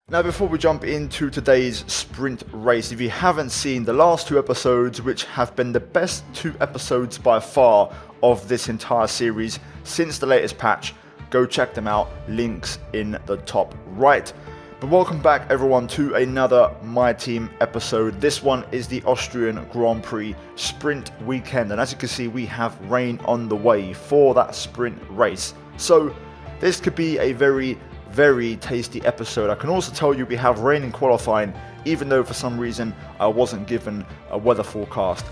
Now, before we jump into today's sprint race, if you haven't seen the last two episodes, which have been the best two episodes by far of this entire series since the latest patch, go check them out, links in the top right. But welcome back everyone to another My Team episode. This one is the Austrian Grand Prix sprint weekend, and as you can see, we have rain on the way for that sprint race. So this could be a very tasty episode. I can also tell you we have rain in qualifying, even though for some reason I wasn't given a weather forecast.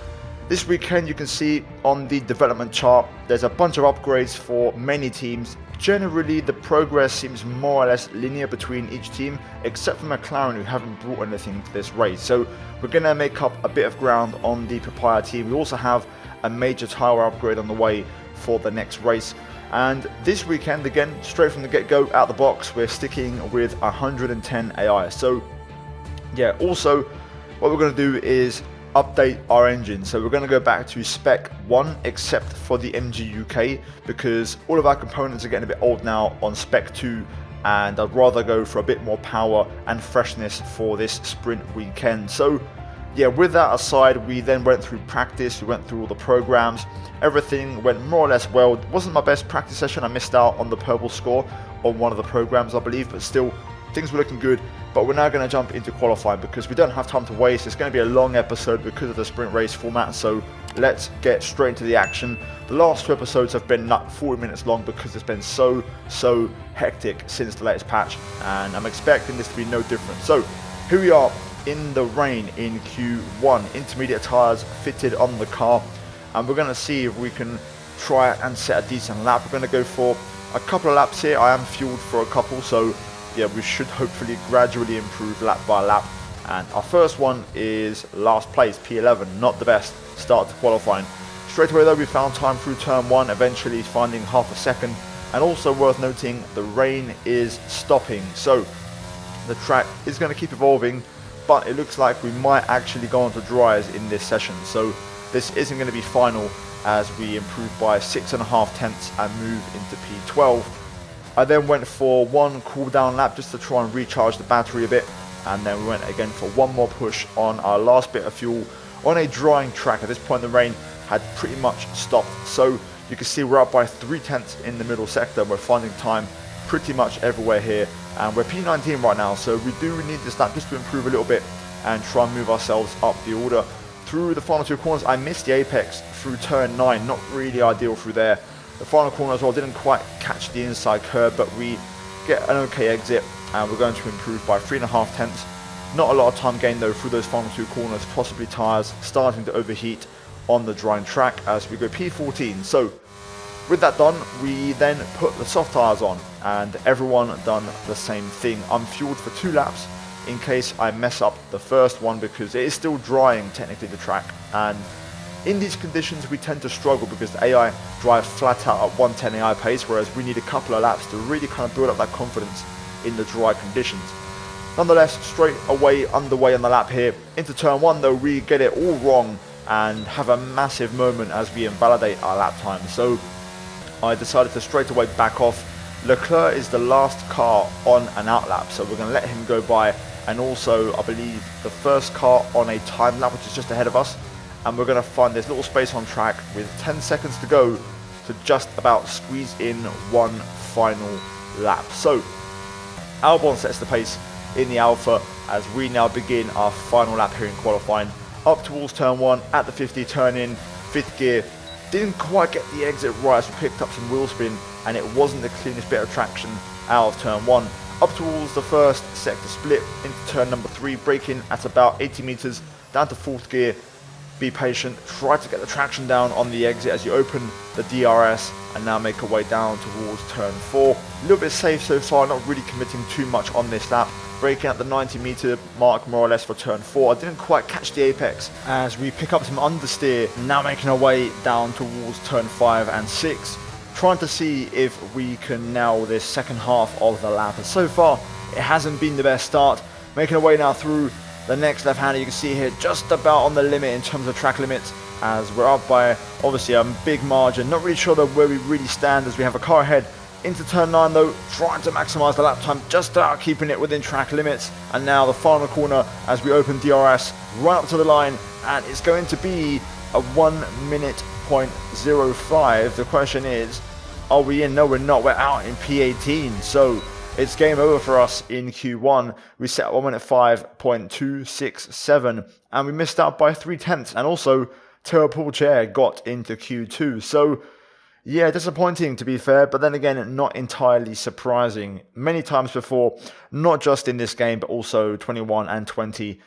This weekend, you can see on the development chart, there's a bunch of upgrades for many teams. Generally, the progress seems more or less linear between each team, except for McLaren, who haven't brought anything to this race. So we're going to make up a bit of ground on the Papaya team. We also have a major tyre upgrade on the way for the next race. And this weekend, again, straight from the get-go, out the box, we're sticking with 110 AI. So yeah, also what we're going to do is update our engine. So we're going to go back to spec 1, except for the MG UK, because all of our components are getting a bit old now on spec 2, and I'd rather go for a bit more power and freshness for this sprint weekend. So yeah, with that aside, we then went through practice, we went through all the programs, everything went more or less well. It wasn't my best practice session, I missed out on the purple score on one of the programs I believe, but still, things were looking good. But we're now going to jump into qualifying because we don't have time to waste. It's going to be a long episode because of the sprint race format, so let's get straight into the action. The last two episodes have been like 40 minutes long because it's been so hectic since the latest patch, and I'm expecting this to be no different. So here we are in the rain in Q1, intermediate tyres fitted on the car, and we're going to see if we can try and set a decent lap. We're going to go for a couple of laps here. I am fueled for a couple, so yeah, we should hopefully gradually improve lap by lap. And our first one is last place, P11, not the best start to qualifying. Straight away though, we found time through turn 1, eventually finding half a second, and also worth noting, the rain is stopping, so the track is going to keep evolving, but it looks like we might actually go on to dryers in this session, so this isn't going to be final as we improve by 6.5 tenths and move into P12. I then went for one cool down lap just to try and recharge the battery a bit, and then we went again for one more push on our last bit of fuel on a drying track. At this point the rain had pretty much stopped, so you can see we're up by 3 tenths in the middle sector. We're finding time pretty much everywhere here, and we're P19 right now, so we do need this lap just to improve a little bit and try and move ourselves up the order. Through the final two corners, I missed the apex through turn 9, not really ideal through there. The final corner as well didn't quite catch the inside curve, but we get an okay exit, and we're going to improve by 3.5 tenths. Not a lot of time gained though through those final two corners, possibly tyres starting to overheat on the drying track as we go P14. So with that done, we then put the soft tyres on, and everyone done the same thing. I'm fueled for 2 laps in case I mess up the first one, because it is still drying technically, the track, and in these conditions we tend to struggle because the AI drive flat out at 110 AI pace, whereas we need a couple of laps to really kind of build up that confidence in the dry conditions. Nonetheless, straight away underway on the lap here. Into turn 1 though, we get it all wrong and have a massive moment as we invalidate our lap time. So I decided to straight away back off. Leclerc is the last car on an out lap, so we're going to let him go by, and also I believe the first car on a time lap, which is just ahead of us, and we're going to find this little space on track with 10 seconds to go to just about squeeze in one final lap. So Albon sets the pace in the Alpha as we now begin our final lap here in qualifying. Up towards turn 1 at the 50, turn in 5th gear. Didn't quite get the exit right as we picked up some wheel spin, and it wasn't the cleanest bit of traction out of turn 1. Up towards the first sector split into turn number 3, braking at about 80 meters down to 4th gear. Be patient, try to get the traction down on the exit as you open the DRS, and now make our way down towards turn 4. A little bit safe so far, not really committing too much on this lap. Braking at the 90 meter mark more or less for turn 4. I didn't quite catch the apex as we pick up some understeer, now making our way down towards turn 5 and 6. Trying to see if we can nail this second half of the lap, and so far it hasn't been the best start. Making our way now through the next left-hander, you can see here just about on the limit in terms of track limits, as we're up by obviously a big margin. Not really sure though where we really stand as we have a car ahead Into turn 9 though, trying to maximise the lap time, just about keeping it within track limits. And now the final corner as we open DRS, right up to the line, and it's going to be a 1 minute point 05. The question is, are we in? No, we're not. We're out in P18. So it's game over for us in Q1. We set 1 minute 5.267 and we missed out by 0.3. And also, Teo Pourchaire got into Q2. So yeah, disappointing to be fair, but then again, not entirely surprising. Many times before, not just in this game, but also 21 and 20.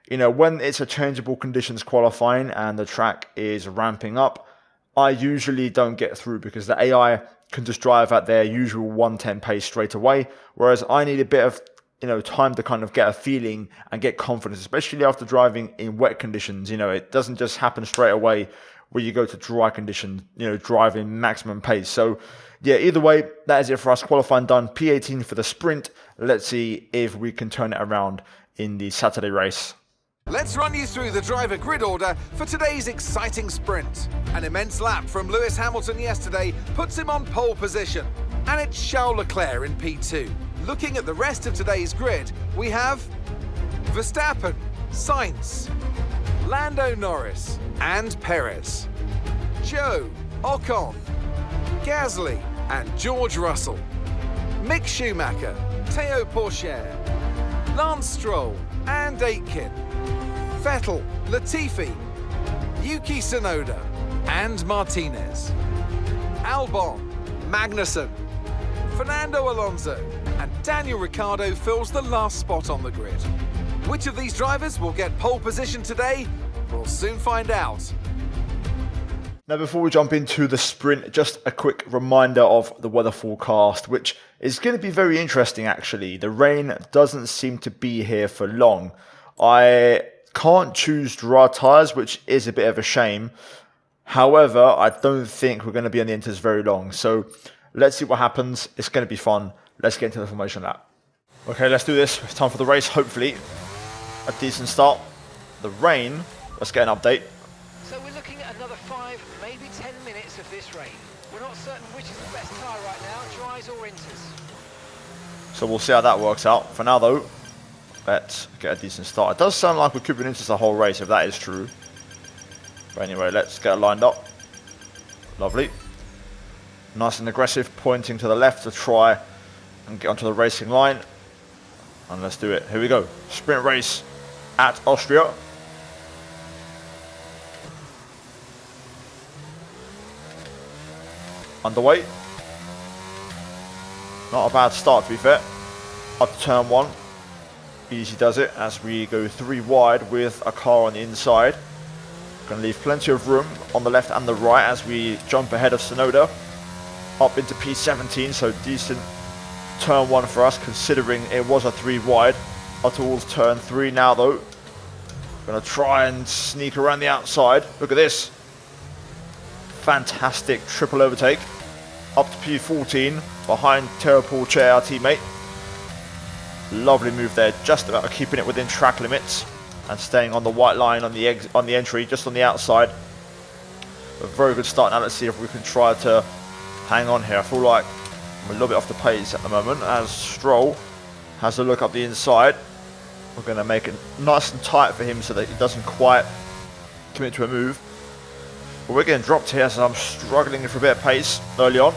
You know, when it's a changeable conditions qualifying and the track is ramping up, I usually don't get through because the AI can just drive at their usual 110 pace straight away. Whereas I need a bit of, you know, time to kind of get a feeling and get confidence, especially after driving in wet conditions. You know, it doesn't just happen straight away where you go to dry conditions, you know, driving maximum pace. So yeah, either way, that is it for us. Qualifying done, P18 for the sprint. Let's see if we can turn it around in the Saturday race. Let's run you through the driver grid order for today's exciting sprint. An immense lap from Lewis Hamilton yesterday puts him on pole position, and it's Charles Leclerc in P2. Looking at the rest of today's grid, we have Verstappen, Sainz, Lando Norris and Perez, Joe, Ocon, Gasly and George Russell, Mick Schumacher, Teo Pourchaire, Lance Stroll and Aitken, Vettel, Latifi, Yuki Tsunoda and Martinez, Albon, Magnussen, Fernando Alonso and Daniel Ricciardo fills the last spot on the grid. Which of these drivers will get pole position today? We'll soon find out. Now, before we jump into the sprint, just a quick reminder of the weather forecast, which is going to be very interesting actually. The rain doesn't seem to be here for long. I can't choose dry tyres, which is a bit of a shame. However, I don't think we're going to be on the inters very long. So let's see what happens. It's going to be fun. Let's get into the formation lap. Okay, let's do this. It's time for the race, hopefully. A decent start. The rain, let's get an update. So we're looking at another 5, maybe 10 minutes of this rain. We're not certain which is the best tyre right now, dries or inters. So we'll see how that works out. For now though, let's get a decent start. It does sound like we could be inters the whole race if that is true. But anyway, let's get it lined up. Lovely. Nice and aggressive, pointing to the left to try and get onto the racing line. And let's do it. Here we go. Sprint race at Austria. Underway. Not a bad start to be fair. Up to turn 1. Easy does it as we go 3 wide with a car on the inside. Going to leave plenty of room on the left and the right as we jump ahead of Tsunoda. Up into P17, so decent turn 1 for us considering it was a 3 wide. Up towards turn 3 now though. Going to try and sneak around the outside. Look at this. Fantastic triple overtake. Up to P14 behind Teo Pourchaire, our teammate. Lovely move there, just about keeping it within track limits and staying on the white line on the entry, just on the outside. A very good start. Now let's see if we can try to hang on here. I feel like I'm a little bit off the pace at the moment as Stroll has a look up the inside. We're going to make it nice and tight for him so that he doesn't quite commit to a move. But we're getting dropped here, so I'm struggling for a bit of pace early on.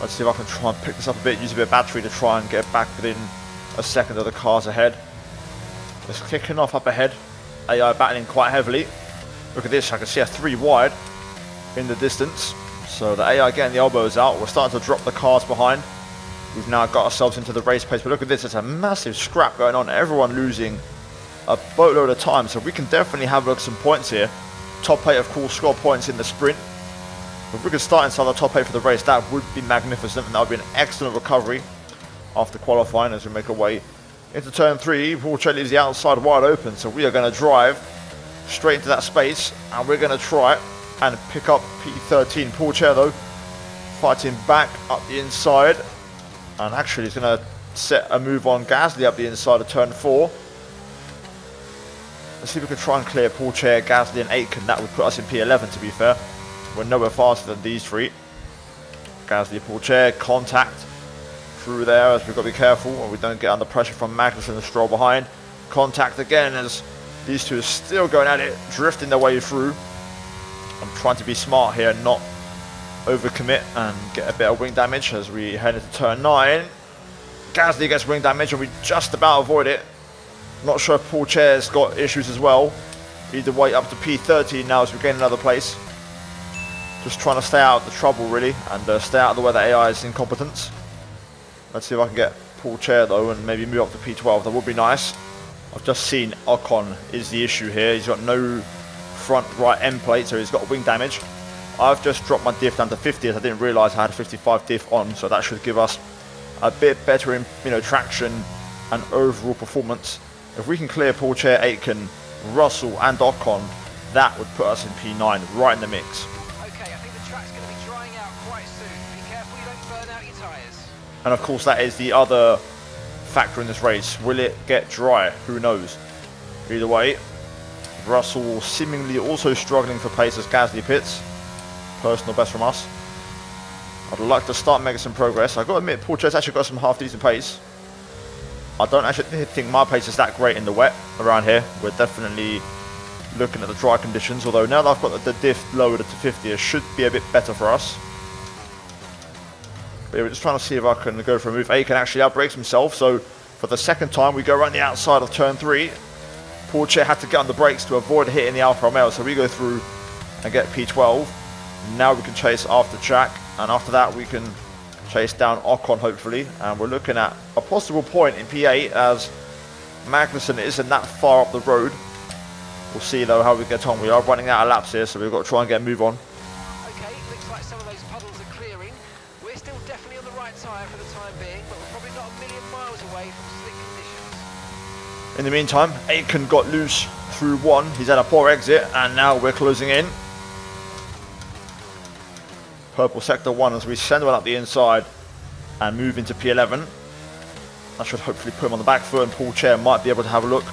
Let's see if I can try and pick this up a bit, use a bit of battery to try and get back within a second of the cars ahead. It's kicking off up ahead. AI battling quite heavily. Look at this, I can see a 3 wide in the distance. So the AI getting the elbows out. We're starting to drop the cars behind. We've now got ourselves into the race pace. But look at this, it's a massive scrap going on. Everyone losing a boatload of time. So we can definitely have some points here. Top 8 of course score points in the sprint. If we could start inside the top 8 for the race, that would be magnificent. And that would be an excellent recovery after qualifying as we make our way into turn 3. Pourchaire leaves the outside wide open. So we are going to drive straight into that space. And we're going to try and pick up P13. Pourchaire though, fighting back up the inside. And actually he's going to set a move on Gasly up the inside of turn 4. Let's see if we can try and clear Pourchaire, Gasly and Aitken. That would put us in P11 to be fair. We're nowhere faster than these 3. Gasly, Pourchaire, contact through there as we've got to be careful and we don't get under pressure from Magnussen and Stroll behind. Contact again as these two are still going at it, drifting their way through. I'm trying to be smart here, not overcommit and get a bit of wing damage as we head into turn 9. Gasly gets wing damage and we just about avoid it. Not sure if Pourchaire's got issues as well. Either way, up to P13 now as we gain another place. Just trying to stay out of the trouble really and stay out of the way the AI's incompetence. Let's see if I can get Pourchaire though and maybe move up to P12. That would be nice. I've just seen Ocon is the issue here. He's got no front right end plate, so he's got wing damage. I've just dropped my diff down to 50 as I didn't realise I had a 55 diff on, so that should give us a bit better in, traction and overall performance. If we can clear Pourchaire, Aitken, Russell and Ocon, that would put us in P9 right in the mix. Okay, I think the track's going to be drying out quite soon. Be careful you don't burn out your tyres. And of course that is the other factor in this race. Will it get dry? Who knows? Either way, Russell seemingly also struggling for pace as Gasly pits. Personal best from us. I'd like to start making some progress. I've got to admit, Pourchaire's actually got some half decent pace. I don't actually think my pace is that great in the wet around here. We're definitely looking at the dry conditions, although now that I've got the diff lowered to 50, it should be a bit better for us. But yeah, we're just trying to see if I can go for a move. Aitken actually outbrakes himself, so for the second time we go around the outside of turn 3. Pourchaire had to get on the brakes to avoid hitting the Alfa Romeo, so we go through and get P12. Now we can chase after Jack, and after that we can chase down Ocon hopefully, and we're looking at a possible point in P8 as Magnussen isn't that far up the road. We'll see though how we get on. We are running out of laps here, so we've got to try and get a move on. Okay, looks like some of those puddles are clearing. We're still definitely on the right tyre for the time being, but we're probably not a million miles away from slick conditions. In the meantime, Aitken got loose through 1. He's had a poor exit, and now we're closing in. Purple sector 1 as we send one up the inside and move into P11. That should hopefully put him on the back foot, and Pourchaire might be able to have a look.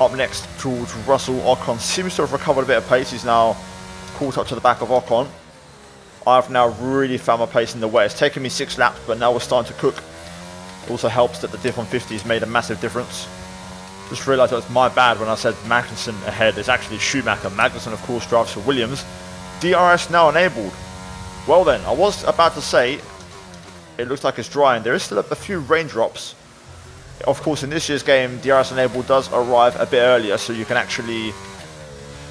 Up next, George Russell. Ocon seems to have recovered a bit of pace. He's now caught up to the back of Ocon. I've now really found my pace in the wet. It's taken me 6 laps, but now we're starting to cook. It also helps that the diff on 50 has made a massive difference. Just realised it was my bad when I said Magnussen ahead. It's actually Schumacher. Magnussen, of course, drives for Williams. DRS now enabled. Well then, I was about to say, it looks like it's drying. There is still a few raindrops. Of course, in this year's game, DRS enabled does arrive a bit earlier, so you can actually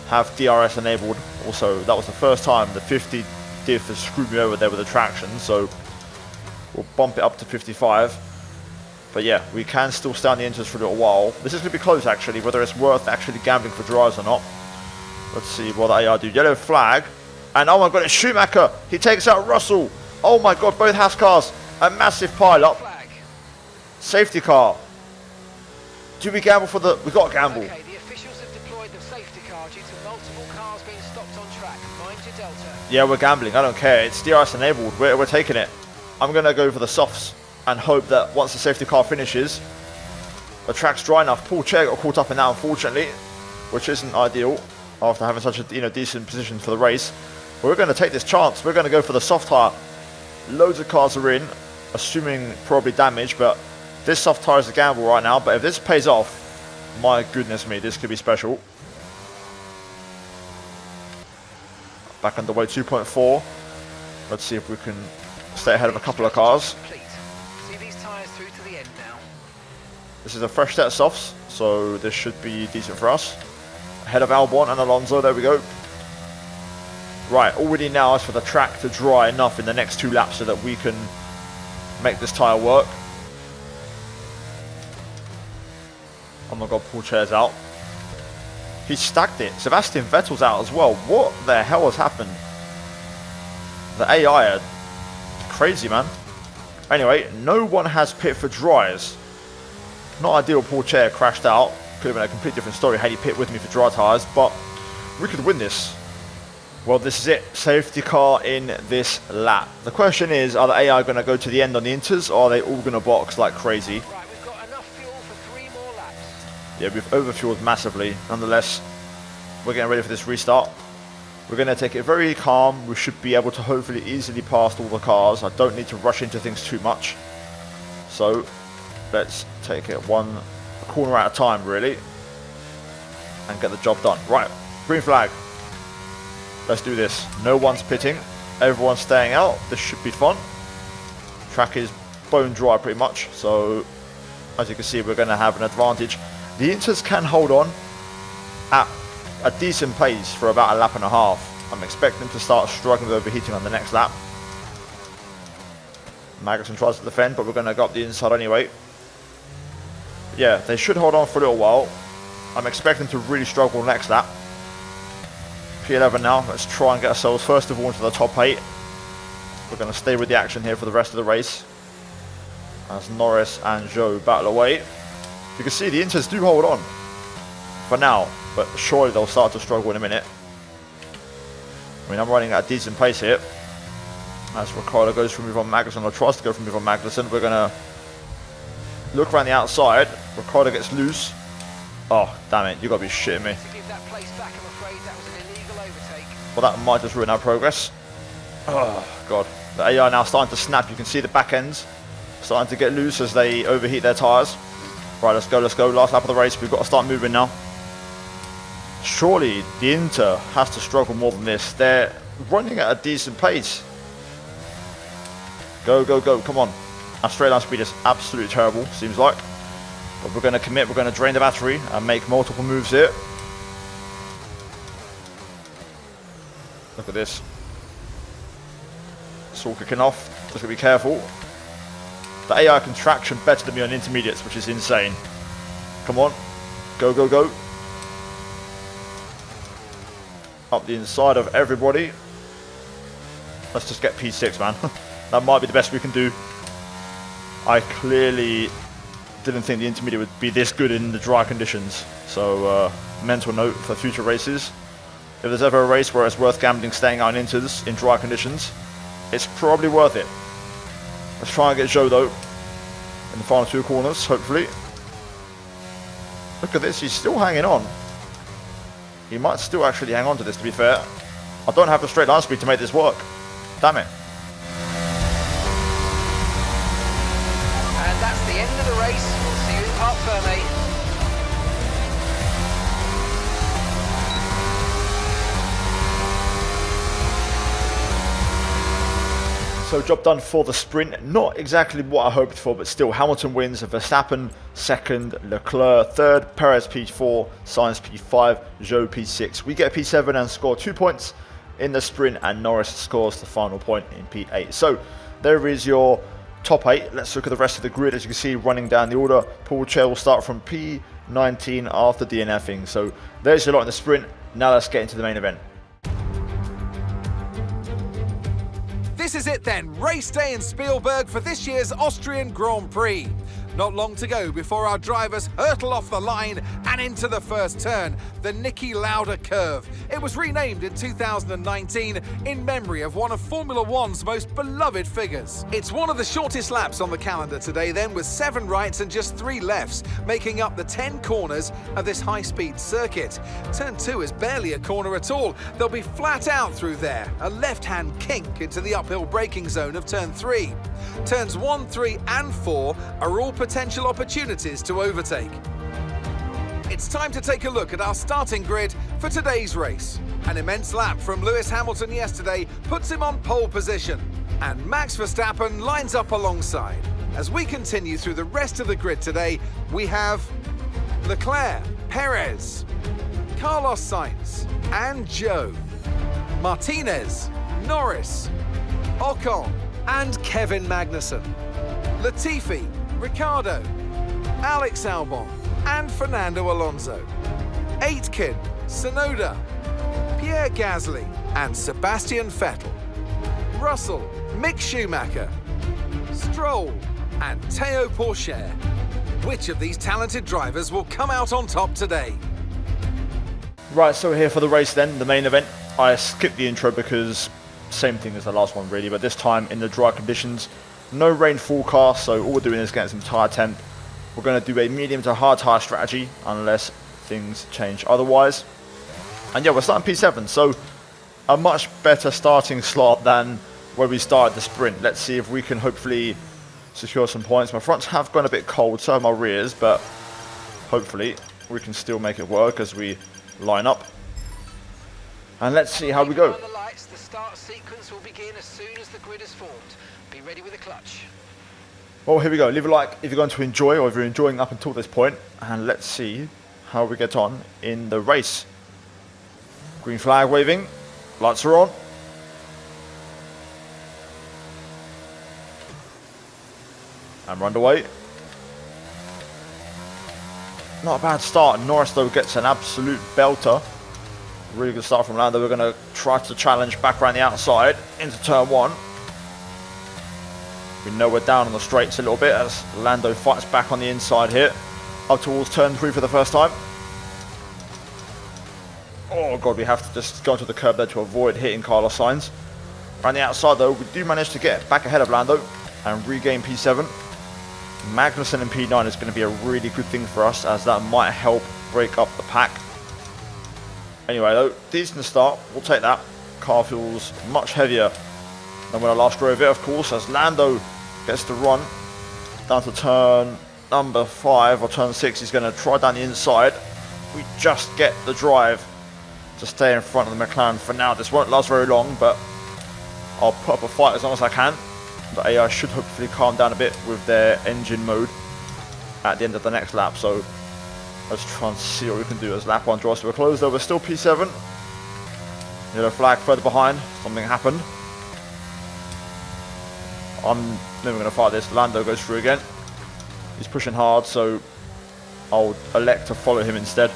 have DRS enabled. Also, that was the first time the 50 diff has screwed me over there with the traction, so we'll bump it up to 55. But yeah, we can still stay on the inters for a little while. This is going to be close actually, whether it's worth actually gambling for dries or not. Let's see what the AI do. Yellow flag. And oh my god, it's Schumacher. He takes out Russell. Oh my god, both Haas cars. A massive pile-up. Safety car. Do we gamble for the... We've got to gamble. Okay, the officials have deployed the safety car due to multiple cars being stopped on track. Mind your delta. Yeah, we're gambling. I don't care. It's DRS enabled. We're taking it. I'm going to go for the softs and hope that once the safety car finishes, the track's dry enough. Pourchaire got caught up in that, unfortunately, which isn't ideal after having such a decent position for the race. We're going to take this chance. We're going to go for the soft tyre. Loads of cars are in, assuming probably damage, but this soft tyre is a gamble right now. But if this pays off, my goodness me, this could be special. Back underway 2.4. Let's see if we can stay ahead of a couple of cars. See these tyres through to the end now. This is a fresh set of softs, so this should be decent for us. Ahead of Albon and Alonso, there we go. Right, all we need now is for the track to dry enough in the next 2 laps so that we can make this tyre work. Oh my god, Pourchaire's out. He stacked it. Sebastian Vettel's out as well. What the hell has happened? The AI are crazy, man. Anyway, no one has pit for dries. Not ideal. Pourchaire crashed out. Could have been a completely different story had he pit with me for dry tyres, but we could win this. Well, this is it. Safety car in this lap. The question is, are the AI going to go to the end on the inters, or are they all going to box like crazy? Right, we've got enough fuel for 3 more laps. Yeah, we've overfueled massively. Nonetheless, we're getting ready for this restart. We're going to take it very calm. We should be able to hopefully easily pass all the cars. I don't need to rush into things too much. So let's take it one corner at a time, really, and get the job done. Right, green flag. Let's do this. No one's pitting. Everyone's staying out. This should be fun. Track is bone dry pretty much. So as you can see, we're going to have an advantage. The Inters can hold on at a decent pace for about a lap and a half. I'm expecting them to start struggling with overheating on the next lap. Magnussen tries to defend, but we're going to go up the inside anyway. Yeah, they should hold on for a little while. I'm expecting them to really struggle next lap. P11 now. Let's try and get ourselves first of all into the top 8. We're going to stay with the action here for the rest of the race as Norris and Zhou battle away. You can see the Inters do hold on for now, but surely they'll start to struggle in a minute. I mean, I'm running at a decent pace here as Ricciardo goes for move on Magnussen, or tries to go for move on Magnussen. We're going to look around the outside. Ricciardo gets loose. Oh, damn it, you got to be shitting me. To give that place back, I'm afraid that was an illegal overtake. Well, that might just ruin our progress. Oh, God. The AI now starting to snap. You can see the back ends starting to get loose as they overheat their tyres. Right, let's go, let's go. Last lap of the race. We've got to start moving now. Surely the Inter has to struggle more than this. They're running at a decent pace. Go, go, go. Come on. Our straight line speed is absolutely terrible, seems like. But we're going to commit. We're going to drain the battery and make multiple moves here. Look at this. It's all kicking off. Just got to be careful. The AI can traction better than me on intermediates, which is insane. Come on. Go, go, go. Up the inside of everybody. Let's just get P6, man. That might be the best we can do. I clearly didn't think the intermediate would be this good in the dry conditions. So, mental note for future races. If there's ever a race where it's worth gambling staying out in inters in dry conditions, it's probably worth it. Let's try and get Zhou though in the final 2 corners, hopefully. Look at this, he's still hanging on. He might still actually hang on to this, to be fair. I don't have the straight line speed to make this work. Damn it. And that's the end of the race. We'll see you in Parc Fermé. So job done for the sprint. Not exactly what I hoped for, but still Hamilton wins. Verstappen second, Leclerc third, Perez P4, Sainz P5, Zhou P6. We get P7 and score 2 points in the sprint, and Norris scores the final point in P8. So there is your top 8. Let's look at the rest of the grid. As you can see, running down the order, Paul Chair will start from P19 after DNFing. So there's a lot in the sprint. Now let's get into the main event. This is it then, race day in Spielberg for this year's Austrian Grand Prix. Not long to go before our drivers hurtle off the line and into the first turn, the Niki Lauda curve. It was renamed in 2019 in memory of one of Formula One's most beloved figures. It's one of the shortest laps on the calendar today then, with 7 rights and just 3 lefts, making up the 10 corners of this high-speed circuit. Turn 2 is barely a corner at all. They'll be flat out through there, a left-hand kink into the uphill braking zone of turn 3. Turns 1, 3 and 4 are all potential opportunities to overtake. It's time to take a look at our starting grid for today's race. An immense lap from Lewis Hamilton yesterday puts him on pole position, and Max Verstappen lines up alongside. As we continue through the rest of the grid today, we have Leclerc, Perez, Carlos Sainz and Zhou, Martinez, Norris, Ocon and Kevin Magnussen, Latifi, Ricciardo, Alex Albon and Fernando Alonso, Aitken, Tsunoda, Pierre Gasly and Sebastian Vettel, Russell, Mick Schumacher, Stroll and Théo Pourchaire. Which of these talented drivers will come out on top today? Right, so we're here for the race then, the main event. I skipped the intro because same thing as the last one really, but this time in the dry conditions. No rain forecast, so all we're doing is getting some tyre temp. We're going to do a medium to hard tyre strategy unless things change otherwise. And yeah, we're starting P7, so a much better starting slot than where we started the sprint. Let's see if we can hopefully secure some points. My fronts have gone a bit cold, so have my rears, but hopefully we can still make it work as we line up. And let's see how we go. The lights, the start sequence will begin as soon as the grid is formed. Be ready with the clutch. Well, here we go. Leave a like if you're going to enjoy, or if you're enjoying up until this point, and let's see how we get on in the race. Green flag waving, lights are on. And we're underway. Not a bad start. Norris though gets an absolute belter. Really good start from Lando. We're going to try to challenge back around the outside into turn 1. We know we're down on the straights a little bit as Lando fights back on the inside here. Up towards turn 3 for the first time. Oh god, we have to just go to the curb there to avoid hitting Carlos Sainz. Around the outside though, we do manage to get back ahead of Lando and regain P7. Magnussen in P9 is going to be a really good thing for us, as that might help break up the pack. Anyway though, decent start, we'll take that. Car feels much heavier than when I last drove it, of course, as Lando gets to run down to turn number 5 or turn 6. He's going to try down the inside. We just get the drive to stay in front of the McLaren for now. This won't last very long, but I'll put up a fight as long as I can. The AI should hopefully calm down a bit with their engine mode at the end of the next lap, so let's try and see what we can do as lap 1 draws to a close. Though we're still P7. Yellow flag further behind. Something happened. I'm never going to fight this. Lando goes through again. He's pushing hard, so I'll elect to follow him instead.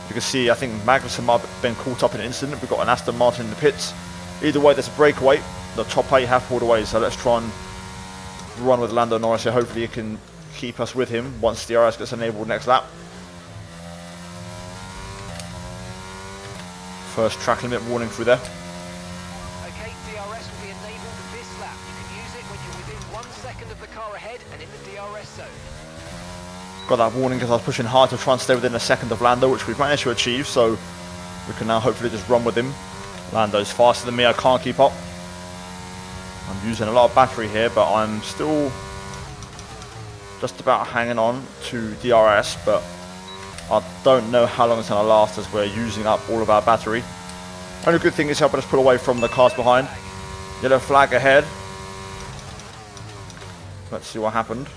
You can see, I think Magnussen might have been caught up in an incident. We've got an Aston Martin in the pits. Either way, there's a breakaway. The top 8 have pulled away, so let's try and run with Lando Norris here. Hopefully he can keep us with him once DRS gets enabled next lap. First track limit warning through there. Okay, DRS will be enabled this lap. You can use it when you're within 1 second of the car ahead and in the DRS zone. Got that warning because I was pushing hard to try and stay within a second of Lando, which we've managed to achieve, so we can now hopefully just run with him. Lando's faster than me, I can't keep up. I'm using a lot of battery here, but I'm still just about hanging on to DRS, but I don't know how long it's going to last as we're using up all of our battery. Only good thing is helping us pull away from the cars behind. Yellow flag ahead. Let's see what happened.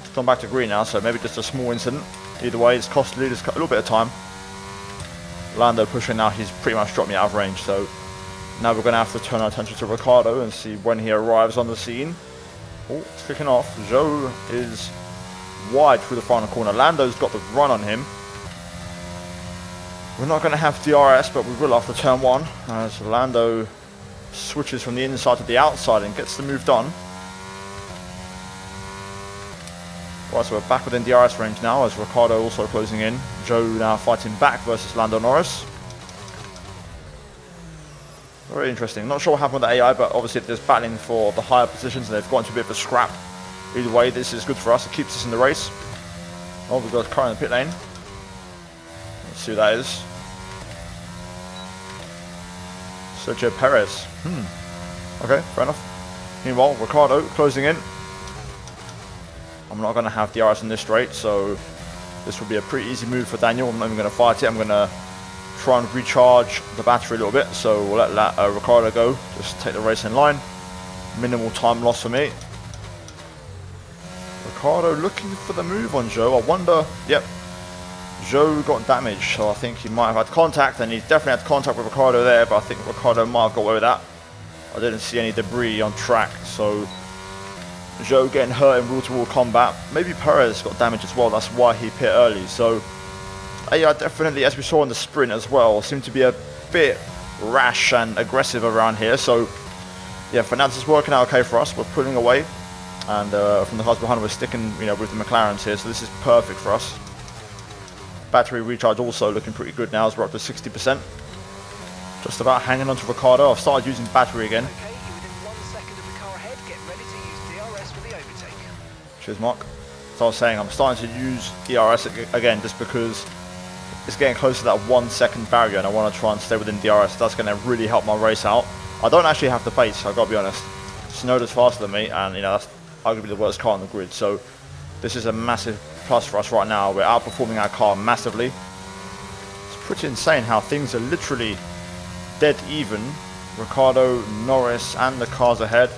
It's gone back to green now, so maybe just a small incident. Either way, it's cost the leaders a little bit of time. Lando pushing now, he's pretty much dropped me out of range, so now we're going to have to turn our attention to Ricciardo and see when he arrives on the scene. Oh, it's kicking off. Zhou is wide through the final corner. Lando's got the run on him. We're not going to have DRS, but we will after turn 1, as Lando switches from the inside to the outside and gets the move done. Right, so we're back within DRS range now, as Ricciardo also closing in. Zhou now fighting back versus Lando Norris. Very interesting. Not sure what happened with the AI, but obviously they're battling for the higher positions and they've got into a bit of a scrap. Either way, this is good for us. It keeps us in the race. Oh, we've got a car in the pit lane. Let's see who that is. Sergio Perez. Okay, fair enough. Meanwhile, Ricciardo closing in. I'm not going to have DRS in this straight, so this will be a pretty easy move for Daniel. I'm not even going to fight it. I'm going to try and recharge the battery a little bit, so we'll let Ricciardo go. Just take the race in line. Minimal time loss for me. Ricciardo looking for the move on Zhou. I wonder, yep, Zhou got damaged, so I think he might have had contact, and he definitely had contact with Ricciardo there, but I think Ricciardo might have got away with that. I didn't see any debris on track, so Zhou getting hurt in wall-to-wall combat. Maybe Perez got damaged as well, that's why he pit early. So AI definitely, as we saw in the sprint as well, seemed to be a bit rash and aggressive around here. So yeah, for now this is working out okay for us. We're pulling away, and from the cars behind we're sticking, you know, with the McLarens here. So this is perfect for us. Battery recharge also looking pretty good now as we're up to 60%. Just about hanging on to Ricciardo. I've started using battery again. Okay, you're within 1 second of the car ahead. Get ready to use DRS for the overtake. Cheers, Mark. So I was saying, I'm starting to use DRS again just because is getting close to that 1 second barrier, and I want to try and stay within DRS. That's going to really help my race out. I don't actually have the pace, I've got to be honest. Tsunoda's faster than me, and you know, that's arguably the worst car on the grid, so this is a massive plus for us right now. We're outperforming our car massively. It's pretty insane how things are literally dead even. Ricciardo, Norris, and the cars ahead.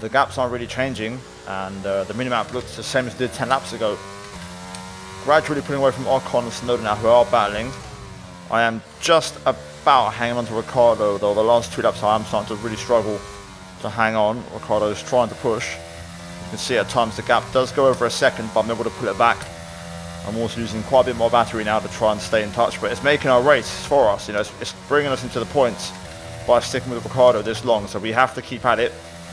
The gaps aren't really changing, and the minimap looks the same as it did 10 laps ago. Gradually pulling away from Ocon and Tsunoda now, who are battling. I am just about hanging on to Ricciardo, though the last 2 laps I am starting to really struggle to hang on. Ricciardo's trying to push. You can see at times the gap does go over a second, but I'm able to pull it back. I'm also using quite a bit more battery now to try and stay in touch, but it's making our race for us. You know, it's bringing us into the points by sticking with Ricciardo this long, so we have to keep at it.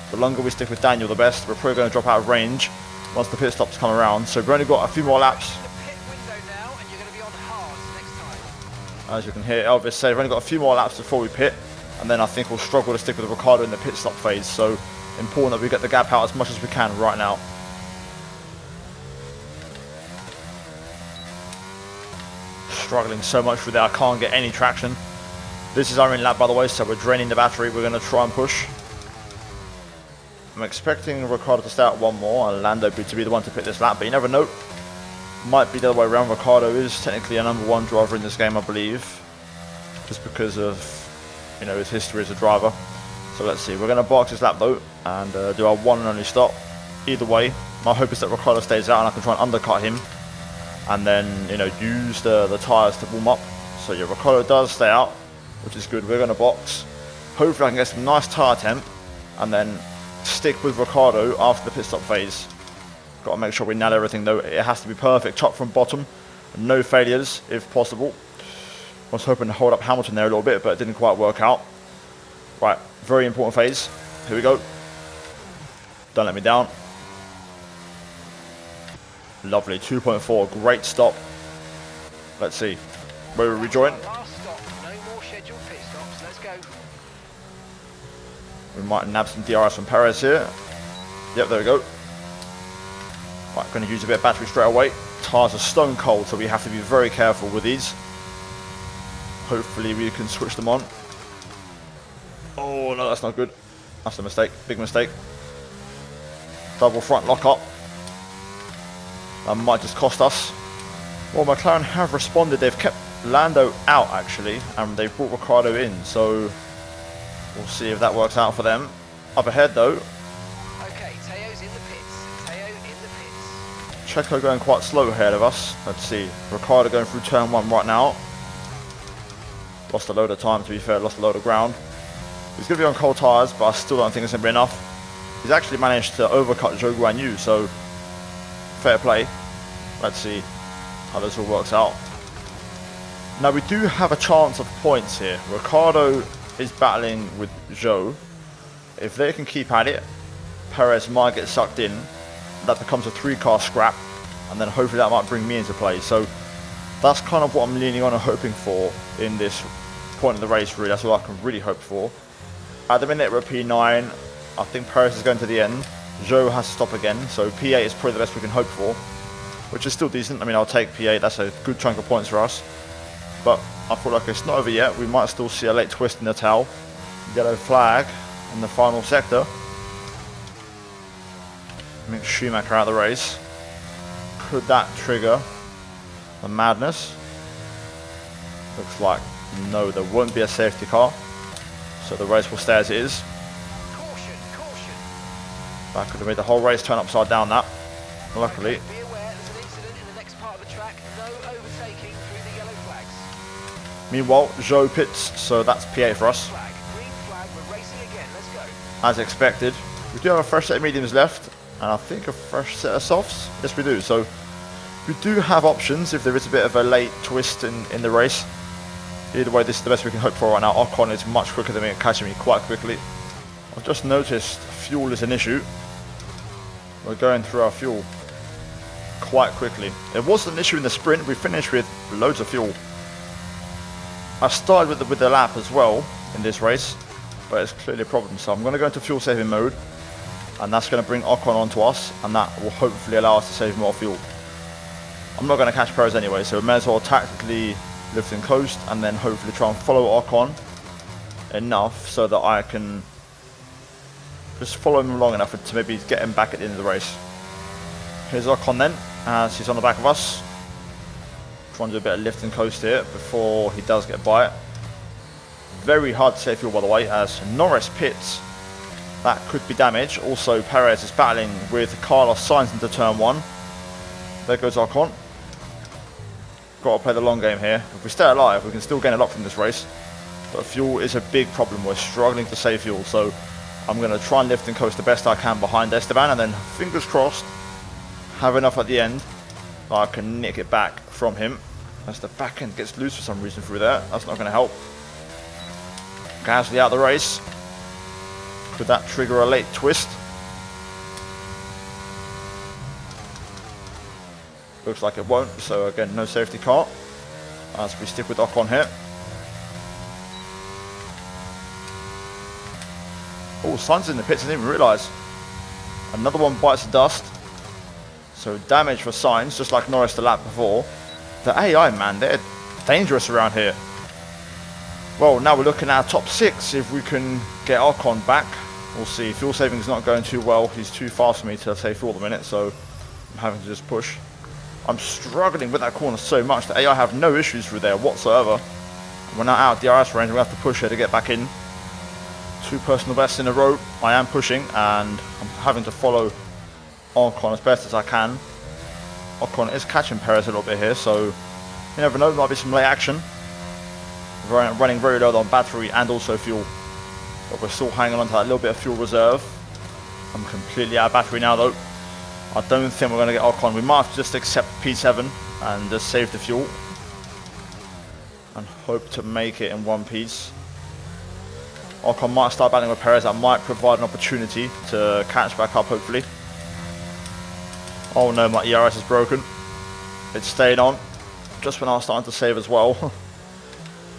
The longer we stick with Daniel, the best. We're probably going to drop out of range once the pit stops come around, so we've only got a few more laps. As you can hear Elvis say, we've only got a few more laps before we pit, and then I think we'll struggle to stick with Ricciardo in the pit stop phase, so important that we get the gap out as much as we can right now. Struggling so much with it, I can't get any traction. This is our in lap, by the way, so we're draining the battery. We're going to try and push. I'm expecting Ricciardo to stay out one more and Lando to be the one to pit this lap, but you never know. Might be the other way around. Ricciardo is technically a number 1 driver in this game, I believe, just because of, you know, his history as a driver. So let's see. We're going to box this lap though and do our one and only stop. Either way, my hope is that Ricciardo stays out and I can try and undercut him, and then, you know, use the tyres to warm up. So yeah, Ricciardo does stay out, which is good. We're going to box. Hopefully I can get some nice tyre temp and then stick with Ricciardo after the pit stop phase. Got to make sure we nail everything though. It has to be perfect, top from bottom, no failures if possible. I was hoping to hold up Hamilton there a little bit, but it didn't quite work out. Right, very important phase. Here we go. Don't let me down. Lovely, 2.4, great stop. Let's see, where we rejoin. Last stop, no more scheduled pit stops. Let's go. We might nab some DRS from Perez here. Yep, there we go. Right, going to use a bit of battery straight away. Tyres are stone cold, so we have to be very careful with these. Hopefully we can switch them on. Oh no, that's not good. That's a mistake, big mistake. Double front lock up. That might just cost us. Well, McLaren have responded. They've kept Lando out actually, and they've brought Ricciardo in, so we'll see if that works out for them. Up ahead though. Okay, Teo's in the pits. Teo in the pits. Checo going quite slow ahead of us. Let's see. Ricciardo going through turn 1 right now. Lost a load of time, to be fair, lost a load of ground. He's going to be on cold tyres, but I still don't think it's going to be enough. He's actually managed to overcut Zhou Guanyu, so fair play. Let's see how this all works out. Now we do have a chance of points here. Ricciardo is battling with Zhou. If they can keep at it, Perez might get sucked in. That becomes a 3-car scrap, and then hopefully that might bring me into play. So that's kind of what I'm leaning on and hoping for in this point of the race, really. That's what I can really hope for. At the minute we're at P9. I think Perez is going to the end. Zhou has to stop again, so P8 is probably the best we can hope for, which is still decent. I mean, I'll take P8, that's a good chunk of points for us. But I feel like it's not over yet. We might still see a late twist in the tail. Yellow flag in the final sector. Mick Schumacher out of the race. Could that trigger the madness? Looks like no, there won't be a safety car. So the race will stay as it is. Caution, caution. That could have made the whole race turn upside down, that. Luckily. Be aware there's an incident in the next part of the track. No overtaking through the yellow flags. Meanwhile, Zhou pits, so that's P8 for us. Flag, green flag, we're racing again. Let's go. As expected. We do have a fresh set of mediums left, and I think a fresh set of softs. Yes, we do. So we do have options if there is a bit of a late twist in the race. Either way, this is the best we can hope for right now. Ocon is much quicker than me and catching me quite quickly. I've just noticed fuel is an issue. We're going through our fuel quite quickly. It was an issue in the sprint. We finished with loads of fuel. I started with the lap as well in this race, but it's clearly a problem. So I'm going to go into fuel saving mode, and that's going to bring Ocon onto us, and that will hopefully allow us to save more fuel. I'm not going to catch Perez anyway, so we may as well tactically lift and coast and then hopefully try and follow Ocon enough so that I can just follow him long enough to maybe get him back at the end of the race. Here's Ocon then, as he's on the back of us. Trying to do a bit of lift and coast here before he does get by it. Very hard to save fuel, by the way, as Norris pits. That could be damage. Also, Perez is battling with Carlos Sainz into turn 1. There goes Ocon. Got to play the long game here. If we stay alive, we can still gain a lot from this race. But fuel is a big problem. We're struggling to save fuel, so I'm going to try and lift and coast the best I can behind Esteban, and then, fingers crossed, have enough at the end that I can nick it back from him. As the back end gets loose for some reason through there. That's not going to help. Gasly out the race. Could that trigger a late twist? Looks like it won't, so again, no safety car. As we stick with Ocon here. Oh, Sainz in the pits, I didn't even realise. Another one bites the dust. So damage for Sainz, just like Norris the lap before. The AI, man, they're dangerous around here. Well, now we're looking at our top 6. If we can get Ocon back, we'll see. Fuel saving is not going too well. He's too fast for me to save fuel at the minute, so I'm having to just push. I'm struggling with that corner so much. The AI have no issues through there whatsoever. We're now out of DRS range. We have to push her to get back in. 2 personal bests in a row. I am pushing, and I'm having to follow Ocon as best as I can. Ocon is catching Perez a little bit here, so you never know. There might be some late action. We're running very low on battery and also fuel, but we're still hanging on to that little bit of fuel reserve. I'm completely out of battery now, though. I don't think we're going to get Ocon. We might have to just accept P7 and just save the fuel and hope to make it in one piece. Ocon might start battling with Perez. That might provide an opportunity to catch back up, hopefully. Oh no, my ERS is broken. It's staying on just when I was starting to save as well.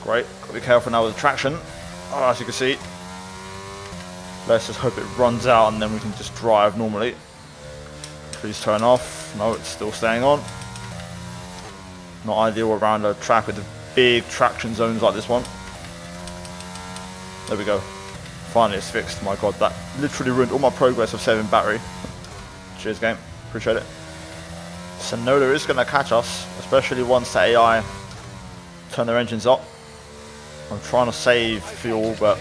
Great. Got to be careful now with the traction. Oh, as you can see. Let's just hope it runs out and then we can just drive normally. Please turn off. No, it's still staying on. Not ideal around a track with the big traction zones like this one. There we go. Finally it's fixed. My god, that literally ruined all my progress of saving battery. Cheers, game. Appreciate it. Sonoda is going to catch us, especially once the AI turn their engines up. I'm trying to save fuel, but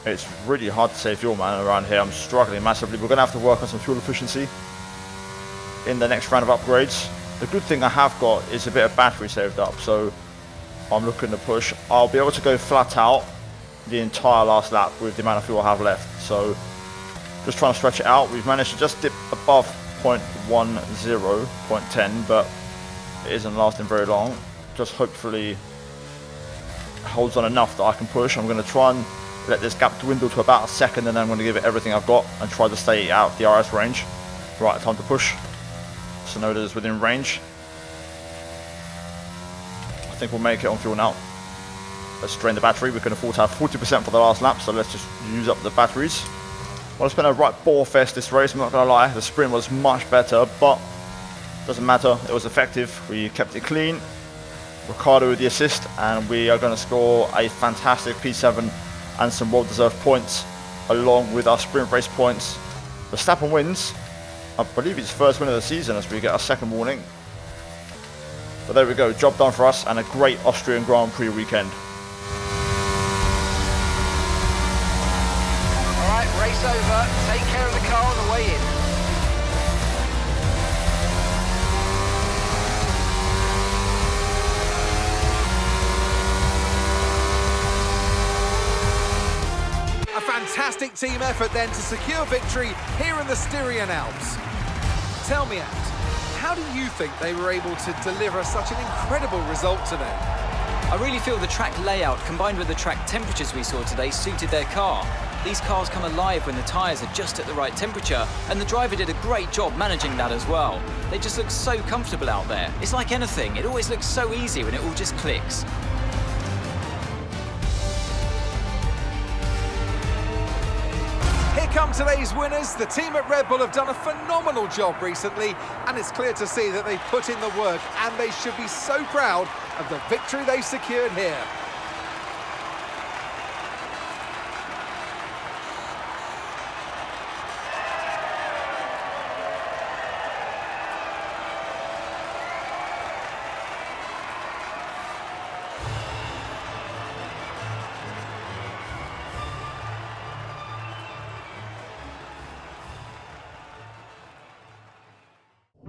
it's really hard to save fuel, man, around here. I'm struggling massively. We're going to have to work on some fuel efficiency in the next round of upgrades. The good thing I have got is a bit of battery saved up, so I'm looking to push. I'll be able to go flat out the entire last lap with the amount of fuel I have left. So just trying to stretch it out. We've managed to just dip above 0.10, 0.10, but it isn't lasting very long. Just hopefully holds on enough that I can push. I'm going to try and let this gap dwindle to about a second, and then I'm going to give it everything I've got and try to stay out of the RS range. Right, time to push. Sonoda is within range. I think we'll make it on fuel now. Let's drain the battery. We can afford to have 40% for the last lap, so let's just use up the batteries. Well, it's been a right bore fest this race, I'm not going to lie. The sprint was much better, but doesn't matter. It was effective. We kept it clean. Ricciardo with the assist, and we are going to score a fantastic P7 and some well-deserved points along with our sprint race points. Verstappen wins. I believe his first win of the season as we get our second warning. But there we go, job done for us and a great Austrian Grand Prix weekend. Alright, race over. Take care of the car on the way in. A fantastic team effort then to secure victory here in the Styrian Alps. Tell me, Ant, how do you think they were able to deliver such an incredible result today? I really feel the track layout combined with the track temperatures we saw today suited their car. These cars come alive when the tyres are just at the right temperature, and the driver did a great job managing that as well. They just look so comfortable out there. It's like anything, it always looks so easy when it all just clicks. come today's winners. The team at Red Bull have done a phenomenal job recently, and it's clear to see that they've put in the work, and they should be so proud of the victory they've secured here.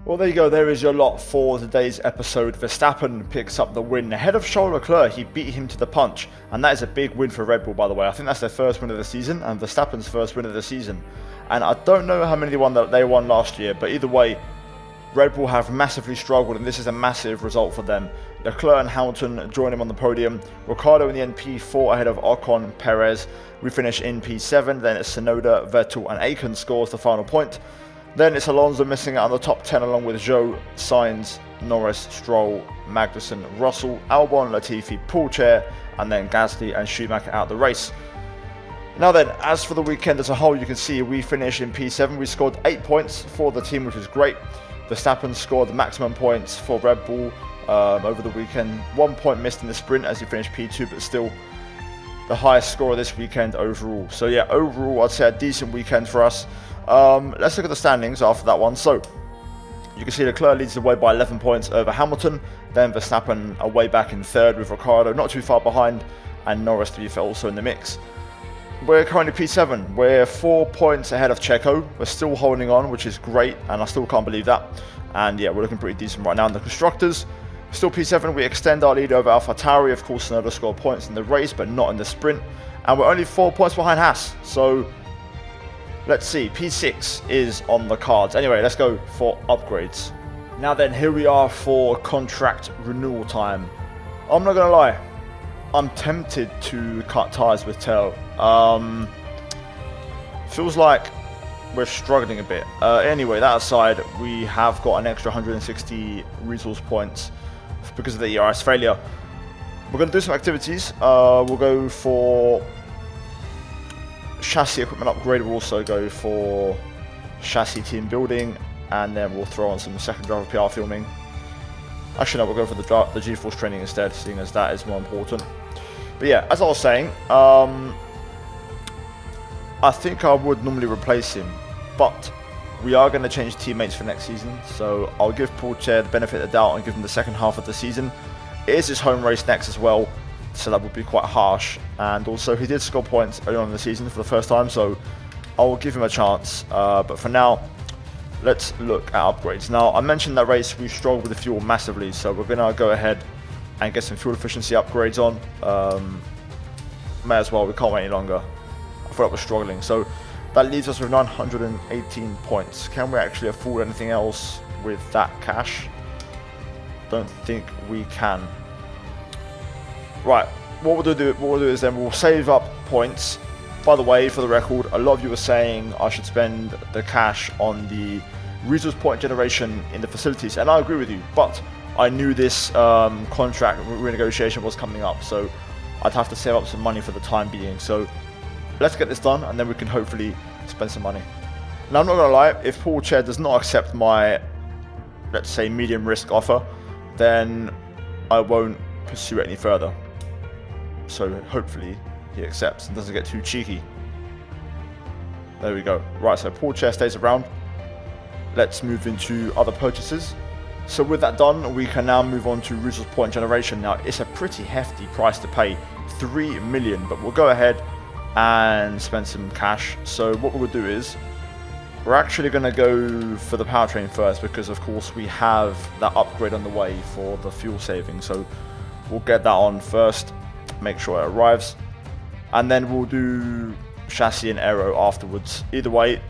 Well, there you go. There is your lot for today's episode. Verstappen picks up the win ahead of Charles Leclerc. He beat him to the punch, and that is a big win for Red Bull, by the way. I think that's their first win of the season, and Verstappen's first win of the season. And I don't know how many they won last year, but either way, Red Bull have massively struggled, and this is a massive result for them. Leclerc and Hamilton join him on the podium. Ricciardo in the end P4 ahead of Ocon, Perez. We finish in P7. Then it's Tsunoda, Vettel, and Aitken scores the final point. Then it's Alonso missing out on the top 10 along with Zhou, Sainz, Norris, Stroll, Magnussen, Russell, Albon, Latifi, Poulter, and then Gasly and Schumacher out the race. Now then, as for the weekend as a whole, you can see we finished in P7. We scored 8 points for the team, which is great. Verstappen scored the maximum points for Red Bull over the weekend. 1 point missed in the sprint as he finished P2, but still the highest score this weekend overall. So yeah, overall I'd say a decent weekend for us. Let's look at the standings after that one. So you can see Leclerc leads the way by 11 points over Hamilton. Then Verstappen away back in third with Ricciardo not too far behind, and Norris to be fair also in the mix. We're currently P7. We're 4 points ahead of Checo. We're still holding on, which is great, and I still can't believe that. And yeah, we're looking pretty decent right now in the constructors. Still P7. We extend our lead over AlphaTauri. Of course, Tsunoda scored points in the race, but not in the sprint. And we're only 4 points behind Haas. So let's see, P6 is on the cards. Anyway, let's go for upgrades. Now then, here we are for contract renewal time. I'm not going to lie, I'm tempted to cut ties with Tell. Feels like we're struggling a bit. Anyway, that aside, we have got an extra 160 resource points because of the ERS failure. We're going to do some activities. We'll go for chassis equipment upgrade. We'll also go for chassis team building, and then we'll throw on some second driver PR filming. Actually no, we'll go for the G-Force training instead, seeing as that is more important. But yeah, as I was saying, I think I would normally replace him, but we are going to change teammates for next season, so I'll give Poulter the benefit of the doubt and give him the second half of the season. It is his home race next as well, so that would be quite harsh, and also he did score points early on in the season for the first time, so I will give him a chance. But for now, let's look at upgrades. Now, I mentioned that race we struggled with the fuel massively, so we're going to go ahead and get some fuel efficiency upgrades on. May as well, we can't wait any longer. I thought I was struggling, so that leaves us with 918 points. Can we actually afford anything else with that cash? Don't think we can. Right, what we'll do is then we'll save up points. By the way, for the record, a lot of you were saying I should spend the cash on the resource point generation in the facilities, and I agree with you, but I knew this contract renegotiation was coming up, so I'd have to save up some money for the time being. So let's get this done, and then we can hopefully spend some money. Now, I'm not going to lie, if Poulter does not accept my, let's say, medium risk offer, then I won't pursue it any further. So hopefully he accepts and doesn't get too cheeky. There we go. Right, so Poulter stays around. Let's move into other purchases. So with that done, we can now move on to resource point generation. Now, it's a pretty hefty price to pay, 3 million, but we'll go ahead and spend some cash. So what we'll do is, we're actually going to go for the powertrain first, because of course we have that upgrade on the way for the fuel saving. So we'll get that on first, make sure it arrives, and then we'll do chassis and aero afterwards. Either way,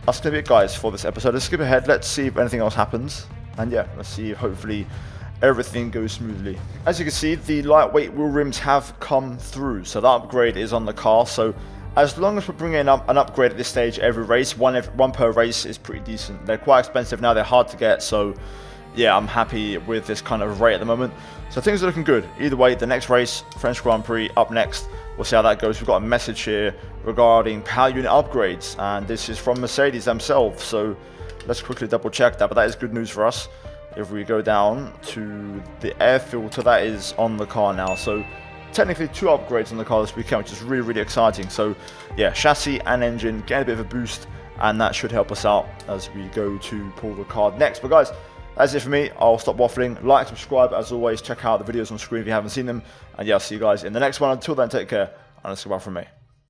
that's going to be it, guys, for this episode. Let's skip ahead, let's see if anything else happens, and yeah, let's see if hopefully everything goes smoothly. As you can see, the lightweight wheel rims have come through, so that upgrade is on the car. So as long as we're bringing up an upgrade at this stage every race, one per race is pretty decent. They're quite expensive now, they're hard to get, so yeah, I'm happy with this kind of rate at the moment. So things are looking good. Either way, the next race, French Grand Prix, up next. we'll see how that goes. We've got a message here regarding power unit upgrades, and this is from Mercedes themselves, so let's quickly double check that, but that is good news for us. If we go down to the air filter, that is on the car now, so technically 2 upgrades on the car this weekend, which is really, really exciting. So yeah, chassis and engine getting a bit of a boost, and that should help us out as we go to pull the card next. But guys, that's it for me. I'll stop waffling. Like, subscribe, as always. Check out the videos on screen if you haven't seen them, and yeah, I'll see you guys in the next one. Until then, take care, and that's goodbye from me.